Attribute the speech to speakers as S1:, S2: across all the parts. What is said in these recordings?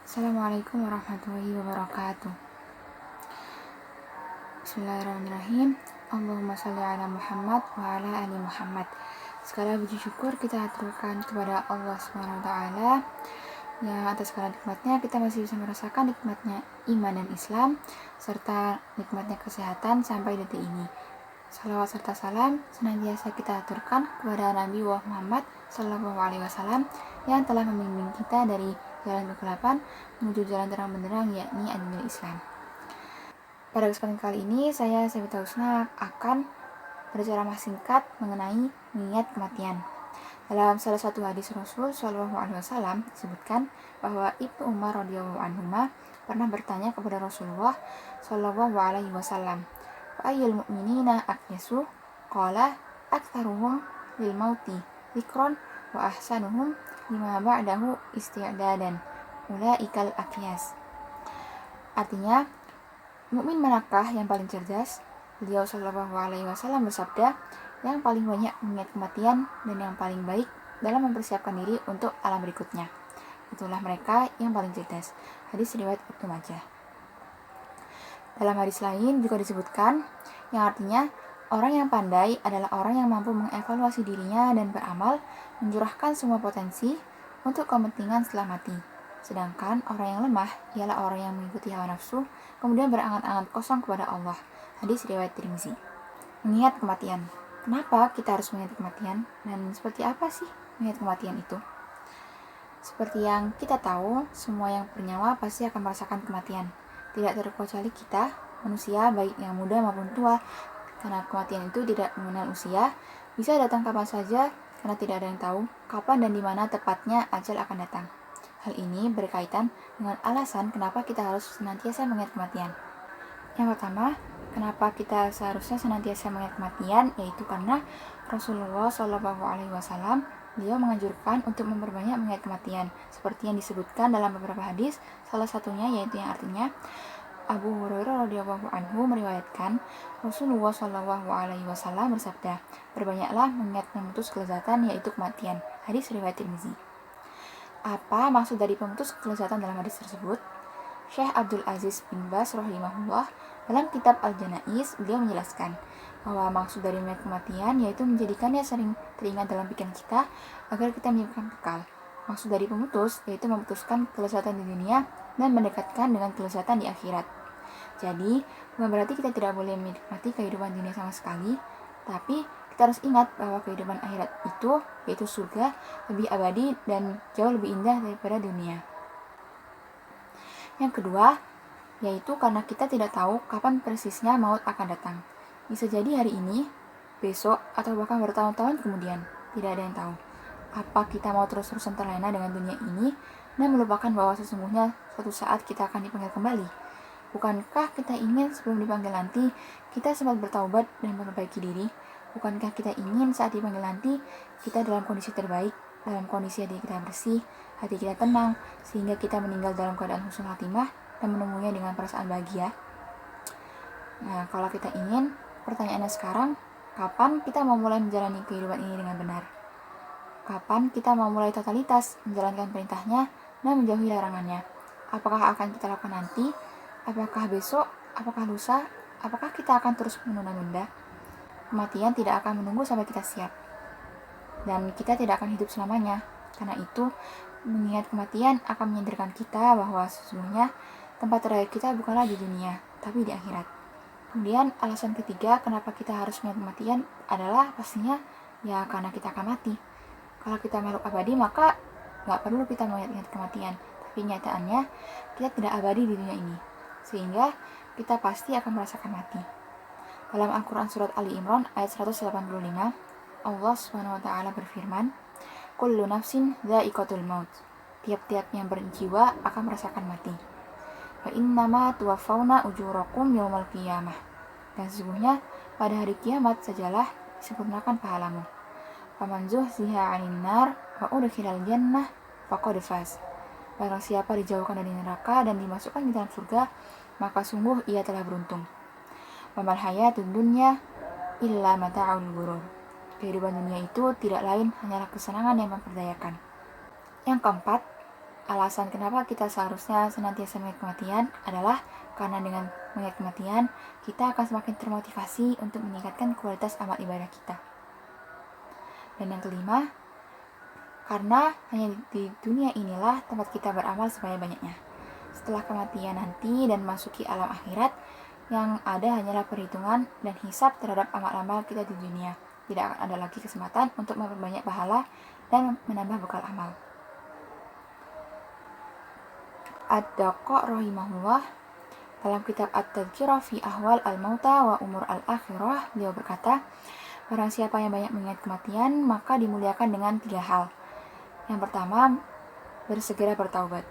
S1: Assalamualaikum warahmatullahi wabarakatuh. Bismillahirrahmanirrahim. Allahumma sholli ala Muhammad wa ala ali Muhammad. Segala puji syukur kita aturkan kepada Allah Subhanahu wa taala yang atas segala nikmatnya kita masih bisa merasakan nikmatnya iman dan Islam serta nikmatnya kesehatan sampai detik ini. Salawat serta salam senantiasa kita aturkan kepada Nabi Muhammad Sallallahu Alaihi Wasallam yang telah membimbing kita dari jalan kegelapan menuju jalan terang benderang, yakni agama Islam. Pada kesempatan kali ini saya Sabita Husna akan berceramah singkat mengenai mengingat kematian. Dalam salah satu hadis Rasul Sallallahu Alaihi Wasallam disebutkan bahwa Ibnu Umar radhiyallahu anhu pernah bertanya kepada Rasulullah Sallallahu Alaihi Wasallam, Ayyul mu'minina aqyasu? Qala aktsaruhum lil mauti dzikran wa ahsanuhum lima ba'dahu isti'dadan. Ulaikal aqyas. Artinya, mukmin manakah yang paling cerdas? Beliau Shallallahu Alaihi Wasallam bersabda, yang paling banyak mengingat kematian dan yang paling baik dalam mempersiapkan diri untuk alam berikutnya. Itulah mereka yang paling cerdas. Hadis riwayat Ibnu Majah. Dalam hadis lain juga disebutkan, yang artinya orang yang pandai adalah orang yang mampu mengevaluasi dirinya dan beramal, mencurahkan semua potensi untuk kepentingan setelah mati. Sedangkan orang yang lemah ialah orang yang mengikuti hawa nafsu, kemudian berangan-angan kosong kepada Allah. Hadis riwayat Tirmizi. Mengingat kematian. Kenapa kita harus mengingat kematian? Dan seperti apa sih mengingat kematian itu? Seperti yang kita tahu, semua yang bernyawa pasti akan merasakan kematian. Tidak terkecuali kita, manusia baik yang muda maupun tua, karena kematian itu tidak mengenal usia, bisa datang kapan saja karena tidak ada yang tahu kapan dan di mana tepatnya ajal akan datang. Hal ini berkaitan dengan alasan kenapa kita harus senantiasa mengingat kematian. Yang pertama, kenapa kita seharusnya senantiasa mengingat kematian, yaitu karena Rasulullah SAW beliau menganjurkan untuk memperbanyak mengingat kematian, seperti yang disebutkan dalam beberapa hadis, salah satunya yaitu yang artinya Abu Hurairah radhiyallahu anhu meriwayatkan Rasulullah Shallallahu Alaihi Wasallam bersabda, berbanyaklah mengingat pemutus kelezatan yaitu kematian. Hadis riwayat Tirmizi. Apa maksud dari pemutus kelezatan dalam hadis tersebut? Syekh Abdul Aziz bin Baz rahimahullah dalam kitab Al-Janaiz beliau menjelaskan bahwa maksud dari mengingat kematian yaitu menjadikannya sering teringat dalam pikiran kita agar kita menyimpan bekal. Maksud dari pemutus yaitu memutuskan kelezatan di dunia dan mendekatkan dengan kelezatan di akhirat. Jadi, bukan berarti kita tidak boleh menikmati kehidupan dunia sama sekali, tapi kita harus ingat bahwa kehidupan akhirat itu, yaitu surga, lebih abadi dan jauh lebih indah daripada dunia. Yang kedua, yaitu karena kita tidak tahu kapan persisnya maut akan datang. Bisa jadi hari ini, besok, atau bahkan bertahun-tahun kemudian. Tidak ada yang tahu. Apa kita mau terus-terusan terlena dengan dunia ini dan melupakan bahwa sesungguhnya suatu saat kita akan dipanggil kembali? Bukankah kita ingin sebelum dipanggil nanti, kita sempat bertaubat dan memperbaiki diri? Bukankah kita ingin saat dipanggil nanti, kita dalam kondisi terbaik, dalam kondisi hati kita bersih, hati kita tenang, sehingga kita meninggal dalam keadaan husnul khatimah dan menemuinya dengan perasaan bahagia? Nah, kalau kita ingin, pertanyaannya sekarang, kapan kita mau mulai menjalani kehidupan ini dengan benar? Kapan kita mau mulai totalitas menjalankan perintahnya dan menjauhi larangannya? Apakah akan kita lakukan nanti? Apakah besok? Apakah lusa? Apakah kita akan terus menunda-nunda? Kematian tidak akan menunggu sampai kita siap. Dan kita tidak akan hidup selamanya. Karena itu, mengingat kematian akan menyadarkan kita bahwa sesungguhnya tempat terakhir kita bukanlah di dunia, tapi di akhirat. Kemudian alasan ketiga kenapa kita harus mengingat kematian adalah pastinya ya karena kita akan mati. Kalau kita makhluk abadi maka nggak perlu kita mengingat kematian. Tapi nyataannya kita tidak abadi di dunia ini. Sehingga kita pasti akan merasakan mati. Dalam Al-Quran Surat Ali Imran ayat 185, Allah Subhanahu wa Ta'ala berfirman, Kullu nafsin dha'iqatul maut. Tiap-tiap yang berjiwa akan merasakan mati. Wa innama tuwaffawna ujurakum yawmal qiyamah. Dan sesungguhnya pada hari kiamat sajalah disempurnakan pahalamu. Faman zuhziha 'anil nar wa udkhilal jannah faqad faz. Barang siapa dijauhkan dari neraka dan dimasukkan ke dalam surga, maka sungguh ia telah beruntung. Wamal hayatud dunya illa mata'ul ghurur. Kehidupan dunia itu tidak lain hanyalah kesenangan yang memperdayakan. Yang keempat, alasan kenapa kita seharusnya senantiasa mengingat kematian adalah karena dengan mengingat kematian, kita akan semakin termotivasi untuk meningkatkan kualitas amal ibadah kita. Dan yang kelima, karena hanya di dunia inilah tempat kita beramal sebanyak-banyaknya. Setelah kematian nanti dan masuki alam akhirat, yang ada hanyalah perhitungan dan hisab terhadap amal-amal kita di dunia. Tidak akan ada lagi kesempatan untuk memperbanyak pahala dan menambah bekal amal. Ad-Daqa rahimahullah dalam kitab At-Tadhkirah fi Ahwal al-Mauta wa Umur al-Akhirah, beliau berkata, barang siapa yang banyak mengingat kematian, maka dimuliakan dengan 3 hal. Yang pertama, bersegera bertaubat.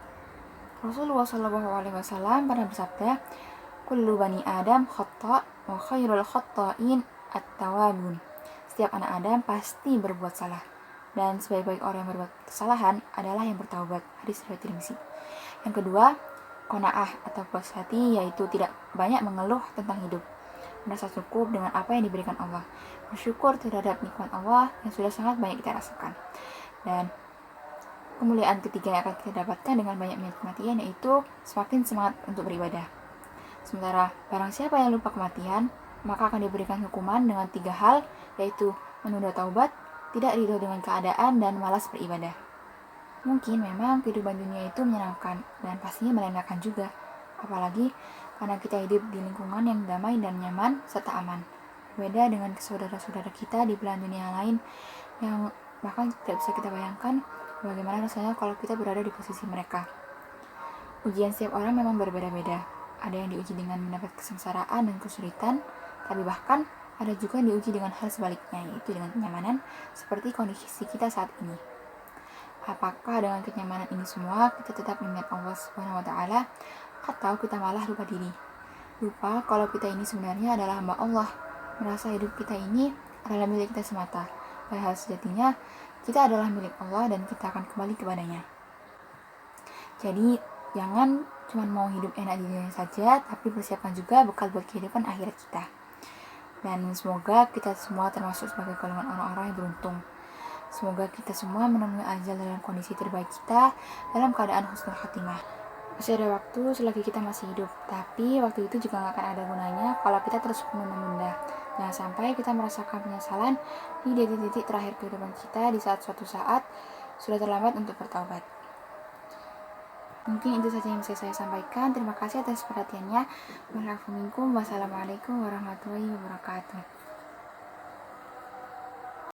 S1: Rasulullah SAW pernah bersabda, kullu bani Adam khata' wa khairul khata'in at-tawabun. Setiap anak Adam pasti berbuat salah, dan sebaik-baik orang yang berbuat kesalahan adalah yang bertaubat. Hadis riwayat Tirmizi. Yang kedua, qanaah atau puas hati, yaitu tidak banyak mengeluh tentang hidup, merasa cukup dengan apa yang diberikan Allah, bersyukur terhadap nikmat Allah yang sudah sangat banyak kita rasakan. Dan kemuliaan ketiga yang akan kita dapatkan dengan banyak mengingat kematian, yaitu semakin semangat untuk beribadah. Sementara barang siapa yang lupa kematian, maka akan diberikan hukuman dengan 3 hal, yaitu menunda taubat, tidak ridho dengan keadaan, dan malas beribadah. Mungkin memang kehidupan dunia itu menyenangkan dan pastinya melelahkan juga, apalagi karena kita hidup di lingkungan yang damai dan nyaman serta aman. Berbeda dengan saudara-saudara kita di belahan dunia lain yang bahkan tidak bisa kita bayangkan bagaimana rasanya kalau kita berada di posisi mereka. Ujian setiap orang memang berbeda-beda. Ada yang diuji dengan mendapat kesengsaraan dan kesulitan, tapi bahkan ada juga yang diuji dengan hal sebaliknya, yaitu dengan kenyamanan seperti kondisi kita saat ini. Apakah dengan kenyamanan ini semua kita tetap mengingat Allah Subhanahu wa Ta'ala, atau kita malah lupa diri? Lupa kalau kita ini sebenarnya adalah hamba Allah, merasa hidup kita ini adalah milik kita semata, padahal sejatinya kita adalah milik Allah dan kita akan kembali kepadanya. Jadi jangan cuma mau hidup enak di dunia saja, tapi persiapkan juga bekal buat kehidupan akhirat kita. Dan semoga kita semua termasuk sebagai golongan orang-orang yang beruntung. Semoga kita semua menemui ajal dalam kondisi terbaik kita, dalam keadaan husnul khatimah. Masih ada waktu selagi kita masih hidup, tapi waktu itu juga gak akan ada gunanya kalau kita terus menunda. Jangan sampai kita merasakan penyesalan di detik-detik terakhir kehidupan kita, di saat suatu saat sudah terlambat untuk bertaubat. Mungkin itu saja yang bisa saya sampaikan. Terima kasih atas perhatiannya. Wassalamualaikum warahmatullahi wabarakatuh.